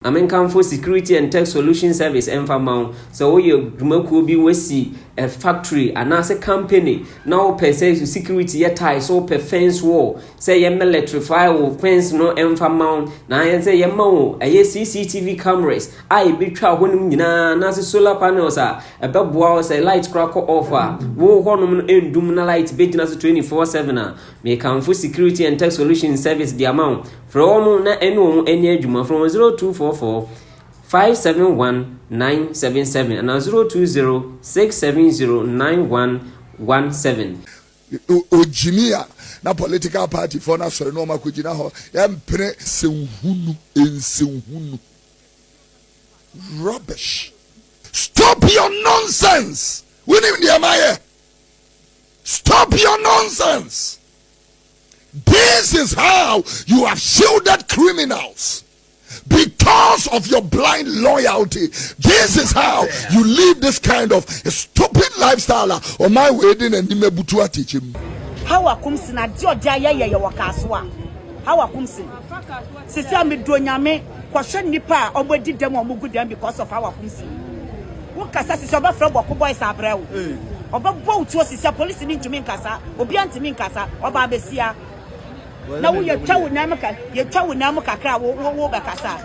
American for Security and Tech Solution Service Enfamount. So you will be we a factory and as a company now per se security tie so per fence wall say you electrify or fence no Enfamount na say you mo a CCTV cameras I be traveling na solar panels a beboa say light cracker offer wo honum endum na light be na 24/7 me can for Security and Tech Solution Service the amount from na enu eni adwuma from 0244-571-977 and 020-670-9117. Ojimia na political party for na so no makujina ho empre senhunu ensenhunu rubbish. Stop your nonsense. We need the amaye. Stop your nonsense. This is how you have shielded criminals. Because of your blind loyalty, this is how you live this kind of stupid lifestyle. On my wedding and Nimebutua teach him. Hawa Koomson na Georgia ye wakaswa. Hawa Koomson. Sisi me donyame kwahwe nipa obodi dem omugu dem because of Hawa Koomson. Wo kasa sisi oba fra boko boys abrewo. Oba bo utuo sisi police ni ntumi nkasa, obi antumi nkasa, oba abesia. Na wo ye twawo na muka kakra wo bekasa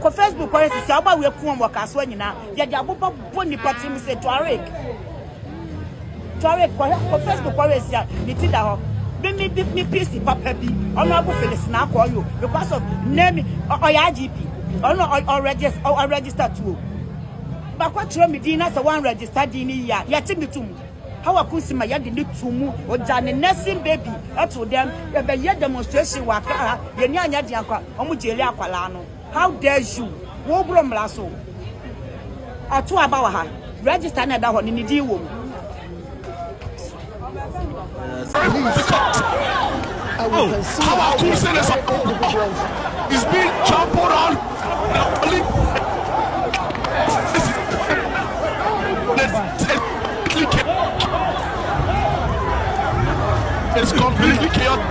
ko Facebook kwa sisi aba we ku mo kaso nyina ye de abobo boni patim se Tuareg ko Facebook kwa sisi ni ti da ho me PC papa bi ono abu Felix na akoyo because of name oya GP ono register too ba kwa tro me din na se one register din ni ya ti mitum Hawa Koomson ma yade ni tumu ojane nursing baby to them e be ye demonstration wa ka ye ni anya de akwa omu jeli akwala no. How dare you wo bro mlaso atu aba wa ha register na da ho ni di wo Hawa Koomson is being trampled on. It's completely chaotic.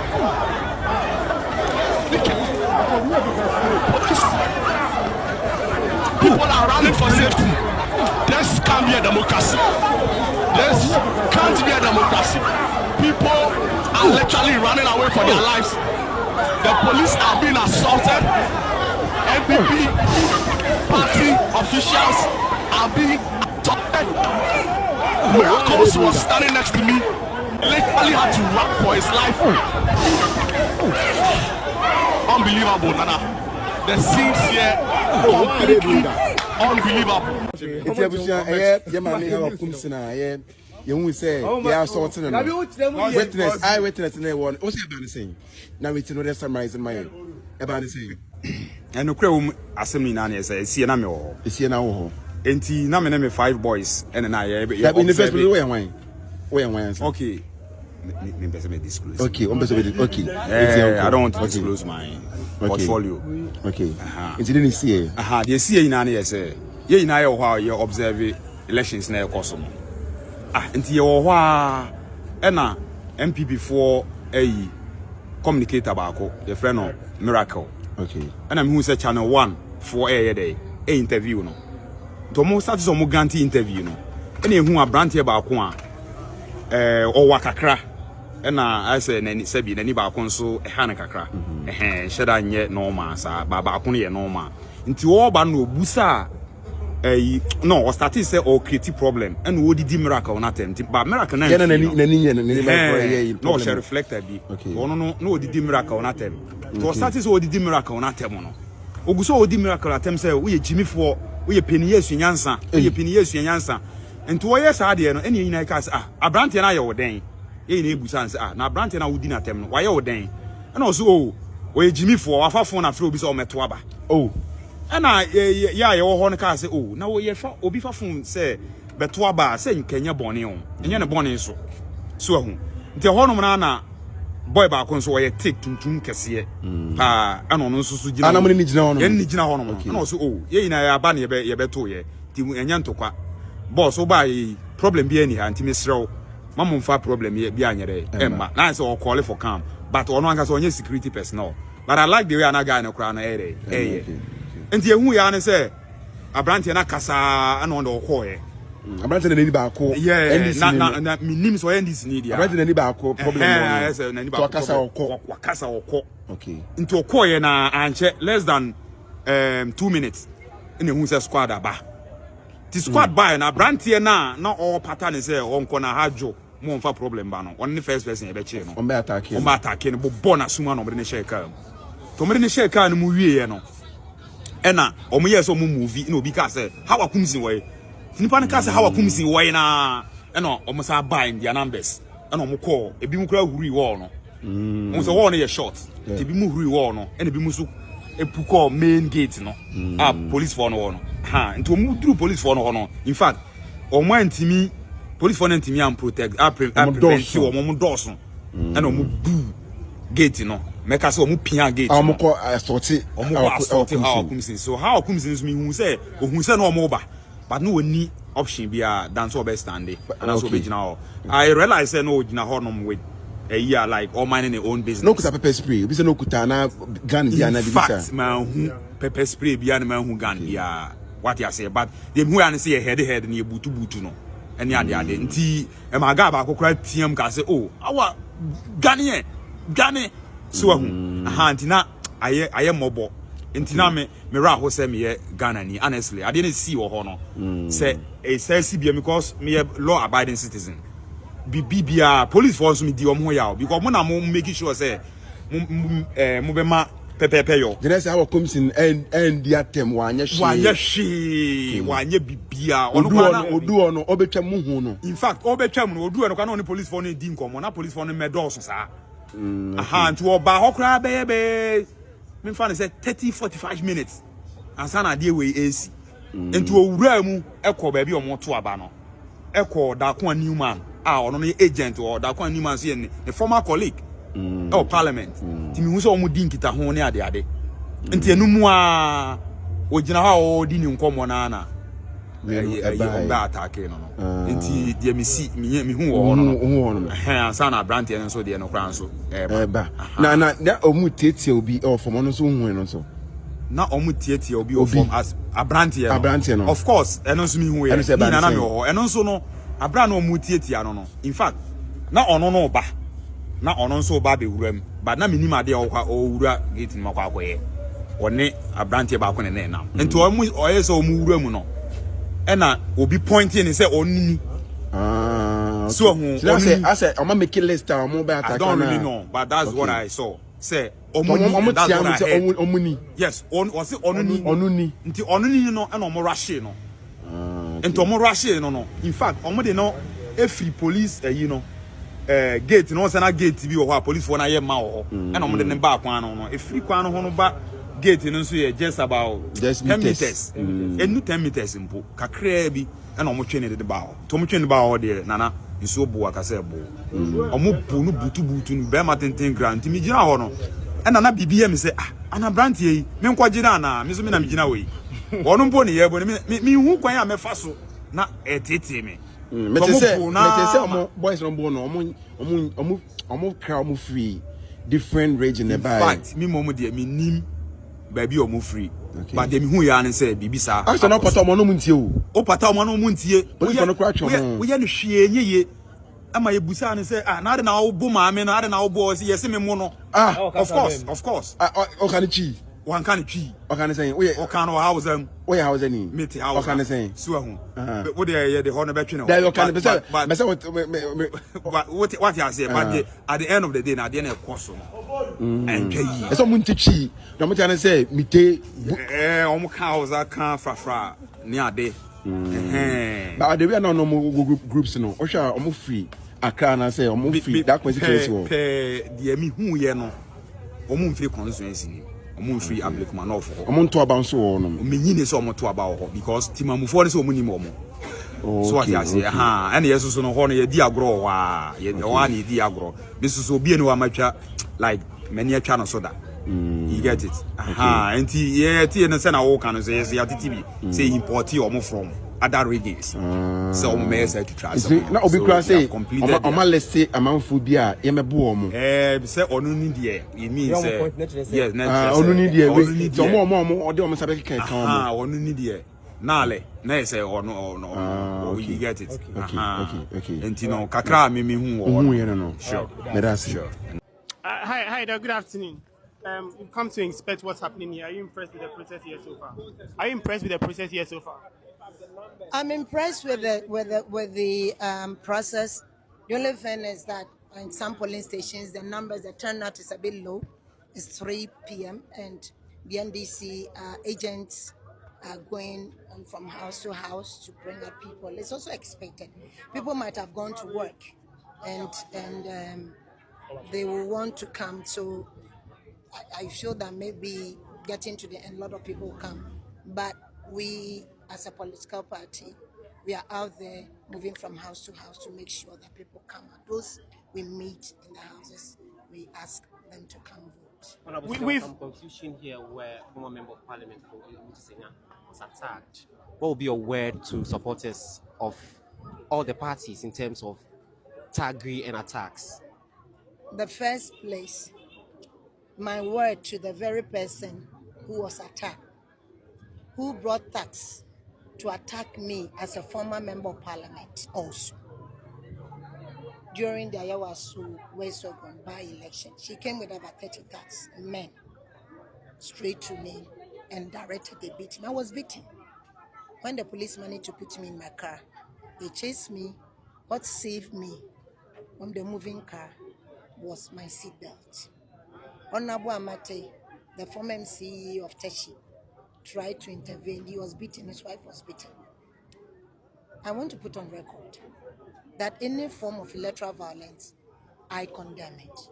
People are running for safety. This can't be a democracy. This can't be a democracy. People are literally running away for their lives. The police are being assaulted. NPP party officials are being assaulted. Koomson was standing next to me. Literally had to run for his life. Unbelievable, Nana. The scenes here completely unbelievable. You say they are sorting witness, eyewitness, and they want. What's about the same? Now we know that's summarizing my about the same. And no crew assembly nani say see na me ho. See na ho. Enti na me na 5 boys and I in the first place where am okay. Me disclose. Okay, okay. I don't want to disclose my portfolio. Okay. It's didn't see. They see in an say. Ye na yo how you observe elections na ekoso. Enti ye wo hwa e na MPP for communicator baako the friend of Miracle. Okay. And I'm who say channel 1 for day interview no. To mo start so mo guarantee interview no. And ye hu abrante baako a owa kakra na I say nani sabi nani ba kon so ehane kakra sheda nye normal sa ba kon ye normal nti wo ba no busa no o start say o create problem and wo didi miracle na tem ba miracle na nani no she reflected bi no didi miracle na tem to start say o didi miracle na tem no oguso o didi miracle na tem say wo ye jimifo wo ye peni yesu nyansa nti wo ye sa de no eni nyina ka say abrante na ye wo den ye na ebusa say na abrante na wudi na tem no wa ye wo den na o so o ye jimifo wa fafo na fre obi so o meto aba na ya ye wo ho no ka say na wo ye fa obi fafo say beto aba say nkanya bone o enye ne bone so ahu nti ho no na boy ba kon so wo ye take tuntum kese ana no so so gina ana mo ni gina ho no ye ni gina ho no na o so ye nyina ya ba na ye beto ye ti enye ntokwa boss oba problem bi ani ha ntimi srew mamum fa problem bi anyere emma na say o call for calm but ono anka so onye security personnel but I like the way anaga na kra na enti ehu ya ne say abrante na kasa ana on do ko ye abrante na ni ba ko na minim so ndis ni dia abrante na ni ba ko problem no yes na ni ba ko kasa okọ okay into okọ ye na anche less than 2 minutes ina hu say squad aba ti squad by na abrante na all pattern say on ko na hajo mo mfa problem ba no on the first person e be che no on be attack no bo na suma no be share car to me ne share car no mu wie no ena omo yes omo movie na obi ka say Hawa Koomson way nipa ne ka say Hawa Koomson way na ena omo sa bind their numbers ena omo call ebi mu kura huri wall no omo say wall no ye short ebi mu huri wall no ena ebi mu so epu call main gate no police for no no ha nti omo through police for no in fact omo antimi police for antimi am protect prevent omo doso ena omo bu gate no make us omo pia gate omo ko assorti Hawa Koomson so Hawa Koomson is me who say no omo ba but no any option bia than so be stand and also be now I realize say no gina honom with a year like all minding their own business no kuta pepper spray obi say no kuta na gun bia na bisa in fact man who pepper spray bia na man who gun bia what you say but them who an say head na butu no any ade nti e ma ga ba kokora tiam ka say oh our Gane so nti na aye mobo nti na me ra ho say me Ghana ni honestly I didn't see wo ho no say e say CBM because me law abiding citizen bibia police force me di omo ya because mo na mo make sure say mo be ma pepepe yo the next Hawa Koomson and the atem wanye bibia Oduro no obetwa mu hu no in fact obetwa mu no Oduro no kana on police force no di nkomo na police force no medos sa nti oba hokra be me fan say 30-45 minutes ansa na de we AC nti owura mu ekọ ba bi omo to aba no ekọ Dakwa Newman ono no agent or Dakwa Newman so the former colleague parliament nti me hu so omo di nkita ho ne ade nti enumu a ogina ha o di ni nkomo na ba attack no nti de me si me hu wo no ansa na brand no so de no kran so ba na omu tietie obi from no so hu no so na omu tietie obi from as abrante no of course eno so me hu ye na me ho eno so no abra na omu tietie no in fact na ono no ba na ono so ba be wuram ba na minim ade o wura gate ni makwa akoye one abrante ba ko ne na nti omu oyese omu wuram no ena obi pointing and say onini so I said I'm make a list of mobile attack. I don't really know but that's what I saw say omuni yes on was it onuni nti onuni no ena omo rush no nti omo rush no in fact omo de no every police gate no say na gate bi wo police for na ye ma wo ena omo de ne ba kwan no every kwan no ho no ba gate no so ye just about 10 meters enu 10 meters mpo kakra bi ena omo twene de ba ho to omo twene ba ho de nana nso bu akase bu omo bu no butu no be ma tenten grant mi gina ho no ena na bibia mi say ana brand yi me nkwaje na na mi so me na mi gina we wono mpo ne ye bo mi hu kwan ya me fa so na etete me me te say omo boys no bo no omo crowd mo free different region nearby. In fact, me momo de me nim baby omo free. Okay. But dem hu ya ne say bibi sa. I no pata omo no muntie o. O pata omo no muntie. We no crack chom. We ya no hwie yeye. Ama ye busa ne say na ade na wo bo ma me no ade na wo bo say yes me mo no. Of course. O kan chi. Wan kan chi. O kan say we o kan o house am. We house ni. Meti house. O kan say. So hu. What dey the honor between. There you can be say what you say but at the end of the day na dey na course no. E so munti chi. No mo tell say mite omo kan house kan frafra ni ade. But the way no groups no. O sha omo free. Accra na say omo free that constituency wo. The me hu ye no. Omo free constituency ni. Omo free applicant no for. Omo to aba so wo no. Me nyine so omo to aba wo because timamufo ne so omo ni mo. So what you say and yes so no ho no ye di agro wa ye o ani di agro this so obi eni wa matwa like many atwa no so da You get it? Aha, and yeah, and send a walk and say TV, say import or from other regions. So may say to try. Now we can say let's say amount food beer, boom. Say on India, it means yes, on India, more or the almost on India. Nale, na say or no, you get it. Okay. And you know, kakra me who sure. Sure. Hi there, good afternoon. We've come to inspect what's happening here. Are you impressed with the process here so far? I'm impressed with the process. The only thing is that in some polling stations, the numbers, the turnout is a bit low. It's 3 p.m. and the NDC agents are going from house to house to bring up people. It's also expected. People might have gone to work and they will want to come. So I feel that maybe getting to the end, a lot of people will come. But we, as a political party, we are out there moving from house to house to make sure that people come. Those we meet in the houses, we ask them to come vote. We've some confusion here where former member of parliament was attacked. What will be your word to supporters of all the parties in terms of taggery and attacks? The first place, my word to the very person who was attacked, who brought thugs to attack me as a former member of parliament also. During the Ayawasu Wesogon by-election, she came with about 30 thugs, men, straight to me and directed the beating. I was beaten. When the police managed to put me in my car, they chased me. What saved me from the moving car was my seatbelt. Honorable Amate, the former MC of Teshi, tried to intervene. He was beaten, his wife was beaten. I want to put on record that any form of electoral violence, I condemn it.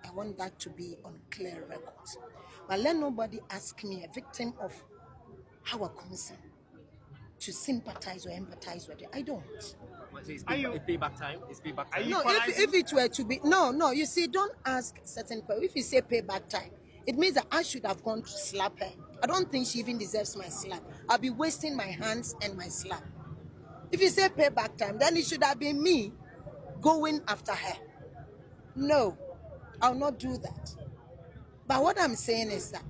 I want that to be on clear records. But let nobody ask me, a victim of Hawa Koomson, to sympathize or empathize with it. I don't. It's payback time? It's payback time? No, if it were to be... No, you see, don't ask certain questions. If you say payback time, it means that I should have gone to slap her. I don't think she even deserves my slap. I'll be wasting my hands and my slap. If you say payback time, then it should have been me going after her. No, I'll not do that. But what I'm saying is that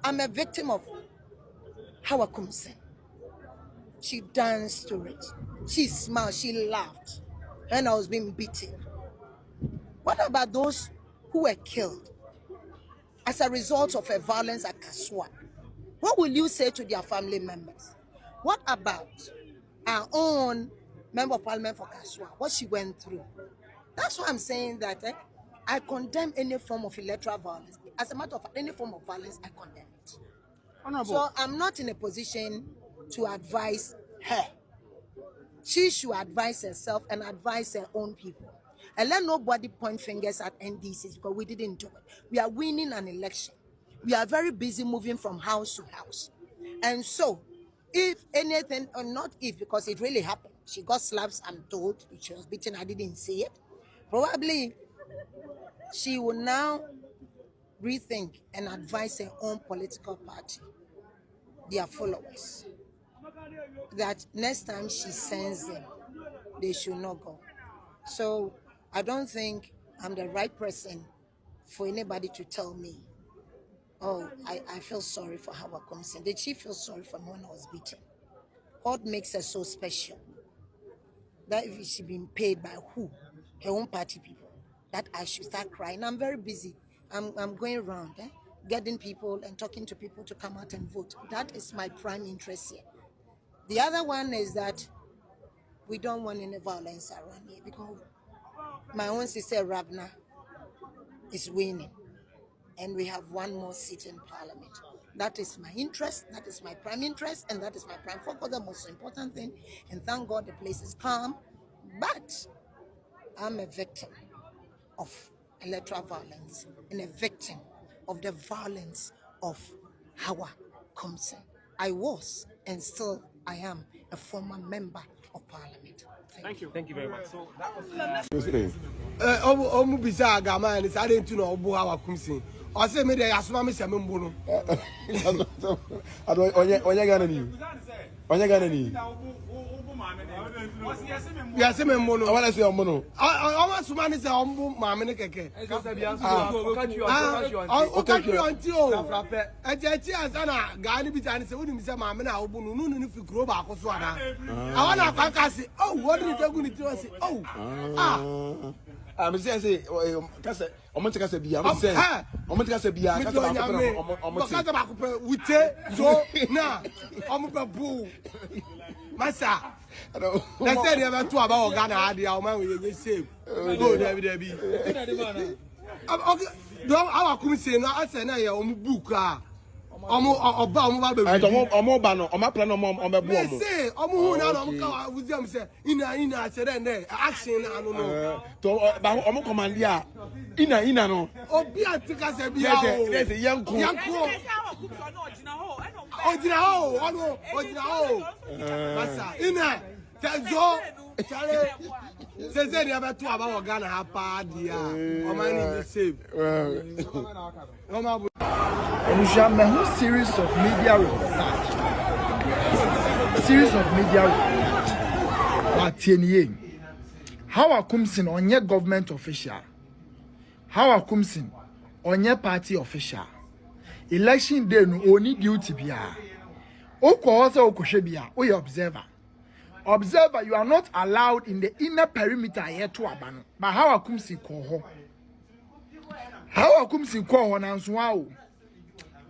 I'm a victim of Hawa Koomson. She danced to it. She smiled, she laughed when I was being beaten. What about those who were killed as a result of a violence at Kaswa? What will you say to their family members? What about our own member of parliament for Kaswa, what she went through? That's why I'm saying that I condemn any form of electoral violence. As a matter of fact, any form of violence, I condemn it. Honorable. So I'm not in a position to advise her. She should advise herself and advise her own people. And let nobody point fingers at NDCs because we didn't do it. We are winning an election. We are very busy moving from house to house. And so, if anything, or not if, because it really happened. She got slaps, I'm told. She was beaten, I didn't see it. Probably, she will now rethink and advise her own political party, their followers, that next time she sends them, they should not go. So I don't think I'm the right person for anybody to tell me, oh, I feel sorry for Hawa Koomson. Did she feel sorry for me when I was beaten? What makes her so special? That if she's been paid by who? Her own party people. That I should start crying. I'm very busy. I'm going around, getting people and talking to people to come out and vote. That is my prime interest here. The other one is that we don't want any violence around here because my own sister Rabna is winning and we have one more seat in parliament. That is my interest, that is my prime interest, and that is my prime focus, the most important thing. And thank God the place is calm. But I'm a victim of electoral violence and a victim of the violence of Hawa Koomson. I was and still I am a former member of parliament. Thank you. Thank you very much. So that was I say me there asuma me se me mbo no. Onye Ghana ni. Onye Ghana ni. Ya se me mbo no. I want to say mbo no. I want suma ni se ombo maame ne keke. Okatwi anti o. Eje ansa na ga ni bi ta ni se woni mi se maame na obo no nu fi kuro ba akoso ada. I want na kwaka se oh what did you go ni ti say oh I'm saying kase omo tika se bia I'm saying omo tika se bia kase ba ko omo ti kase ba ko pe wute so na omo pe bu masa na say dey be to about Ghana ade a o man we dey save go there be okay do our Koomson no ase na ye omo book a omo oba omo ba be omo ba no omo plan omo bu omo say omo hu na omo ka wuziam say ina say then action na no to ba omo command ya ina no obi antika say bia o dey say yanko ojina ho masa ina tejo chale say dey be to about Ghana ha pa dia o man ni save and you shall make a series of media reportage. But Hawa Koomson on your government official. Hawa Koomson on your party official. Election day no only duty bia. Oko also okoshebia, o your observer. Observer, you are not allowed in the inner perimeter here to abano. But Hawa Koomson ko Hawa Koomson ko na nso a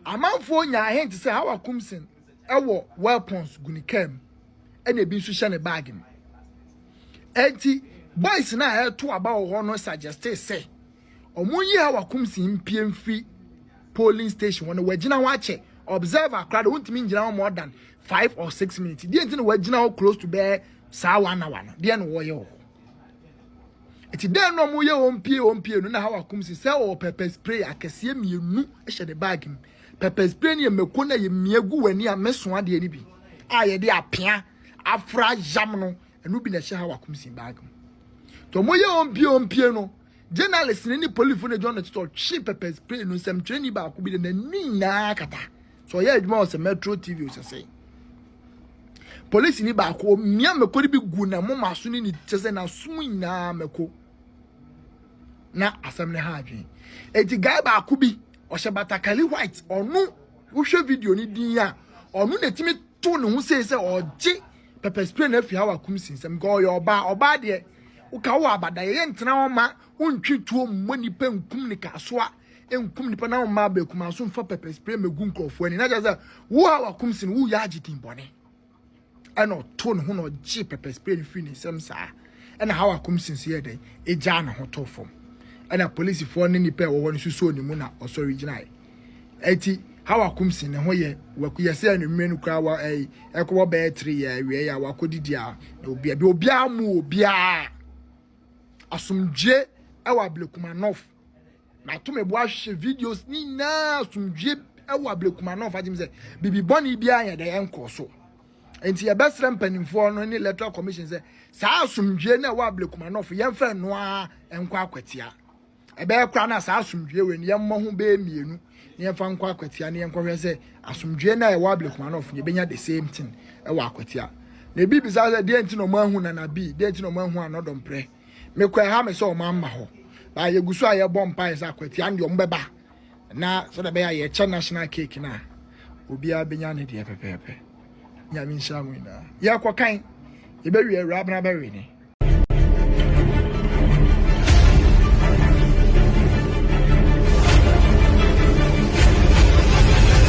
amanfo nya hint say Hawa Koomson ewo weapons gunikam ene bi nso hye ne bag m enti boys na he to aba wo no suggest say omunyi Hawa Koomson mpie mfi polling station wona wagina wa che observer crowd wontimi ngina more than 5 or 6 minutes die enti no wagina close to be saa 1 hour no die no wo ye wo eti den no mu ye ompie no na Hawa Koomson say o pepper spray akese mienu hye ne bag m pepper spray ni emeko na ye miegu wani a meso ade ani bi a ye de apia afra jam no enu bi na hye Hawa Koomson bag to mo ye ompie no journalist ni police na John to cheap pepper spray no sem treni ba ko bi na ni na kata so ye adwuma o se Metro TV o se say police ni ba ko mia meko bi gu na mo maso ni tese na sumu na meko na asem ne ha adwen eti guy ba ko bi o she batakali white onu wo hwe video ni din ya onu na timi to ne ho sei se oje pepper spray na fi Hawa Koomson sem go yo oba de wo ka wo abada ye ntena wo ma wontwi tuo mmoni pa nkum ni kaso a enkum ni pa na wo ma ba kuma so mfa pepper spray megu nkrofo ani na jaza wo Hawa Koomson wo ya agitin bone ana to ne ho na oje pepper spray ni fi ni sem saa ana Hawa Koomson se ye den eja na ho to fom ana police for ni pe wo won suso ni mu na oso original eti Hawa Koomson ne ho ye wakuye se anu mmenu kra wa ekwo be 3 ya wie ya wakodidi a obi amu obi a asumdwe ewa Blekumanov na to me bo ahwe videos ni na asumdwe ewa Blekumanov ajim se bibi boni bia ya de enko so enti ye besre mpanimfo no ni electoral commission se sa asumdwe na ewa Blekumanov ye mfa no a enko akwatia ebe kra na sa asumdwe we ni ye mmɔ ho be mienu ni ye fa nko akwatia ni ye nko hwe se asumdwe na ewa Blekumanov ye benya the same thing ewa akwatia na bibi za de enti no mahu na bi de enti no mahu anodom pre me kwa ha me so ma ho ba ye gusu aye bom pa isa kwati ande ombeba na so da be ye che national cake na obi a benya ne de pepepe nya mi nsha mu na ya kwa kan ye be wi awura bana be wi ni